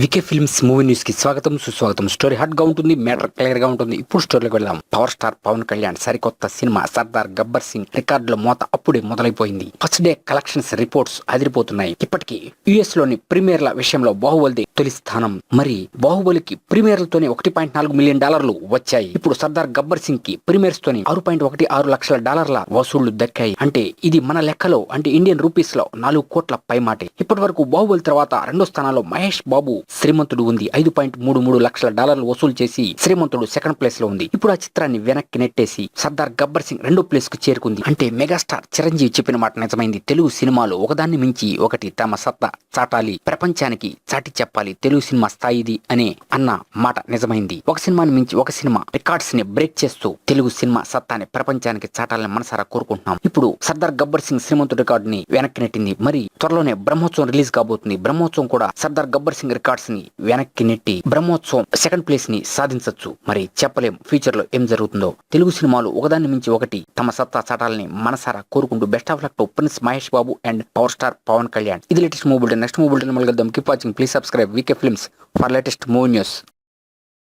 VK films movie news కి స్వాగతం సుస్వాగతం. స్టోరీ హాట్ గా ఉంటుంది, మ్యాటర్ క్లియర్ గా ఉంటుంది. ఇప్పుడు స్టోరీలోకి వెళ్దాం. పవర్ స్టార్ పవన్ కళ్యాణ్ సరికొత్త సినిమా సర్దార్ గబ్బర్ సింగ్ రికార్డుల మోత అప్పుడే మొదలైపోయింది. ఫస్ట్ డే కలెక్షన్స్ రిపోర్ట్స్ అదిరిపోతున్నాయి. ఇప్పటికీ యుఎస్ లోని ప్రీమియర్ల విషయంలో బాహుబలి తొలి స్థానం. మరి బాహుబలికి ప్రీమియర్లతోనే $1.4 మిలియన్ వచ్చాయి. ఇప్పుడు సర్దార్ గబ్బర్ సింగ్ కి ప్రీమియర్స్ తోని $6.16 లక్షల వసూళ్లు దక్కాయి. అంటే ఇది మన లెక్కలో అంటే ఇండియన్ రూపీస్ లో 4 కోట్ల పైమాటే. ఇప్పటి వరకు బాహుబలి తర్వాత రెండో స్థానంలో మహేష్ బాబు శ్రీమంతుడు ఉంది. $5.33 లక్షల వసూలు చేసి శ్రీమంతుడు సెకండ్ ప్లేస్ లో ఉంది. ఇప్పుడు ఆ చిత్రాన్ని వెనక్కి నెట్టేసి సర్దార్ గబ్బర్ సింగ్ రెండో ప్లేస్ కు చేరుకుంది. అంటే మెగాస్టార్ చిరంజీవి చెప్పిన మాట నిజమైంది. తెలుగు సినిమాలు ఒకదాన్ని మించి ఒకటి తమ సత్తా చాటాలి, ప్రపంచానికి చాటి చెప్పాలి, తెలుగు సినిమా స్థాయిది అనే అన్న మాట నిజమైంది. ఒక సినిమాని మించి ఒక సినిమా రికార్డ్స్ ని బ్రేక్ చేస్తూ తెలుగు సినిమా సత్తాని ప్రపంచానికి చాటాలని మనసారా కోరుకుంటున్నాం. ఇప్పుడు సర్దార్ గబ్బర్ సింగ్ శ్రీమంతుడు రికార్డు ని వెనక్కి నెట్టింది. మరి త్వరలోనే బ్రహ్మోత్సవం రిలీజ్ కాబోతుంది. బ్రహ్మోత్సవం కూడా సర్దార్ గబ్బర్ సింగ్ రికార్డ్స్ ని వెనక్కి నెట్టి బ్రహ్మోత్సవం సెకండ్ ప్లేస్ ని సాధించొచ్చు. మరి చెప్పలేం ఫ్యూచర్ లో ఏం జరుగుతుందో. తెలుగు సినిమాలు ఒకదాన్ని మించి ఒకటి తమ సత్తా చాటాలని మనసారా కోరుకుంటూ best of luck to prince Mahesh Babu and power star Pawan Kalyan. ఇది లేటెస్ట్ మూవీ. నెక్స్ట్ మూవీ మళ్ళీ కలుద్దాం. Keep watching. Please subscribe VK films for latest movie news.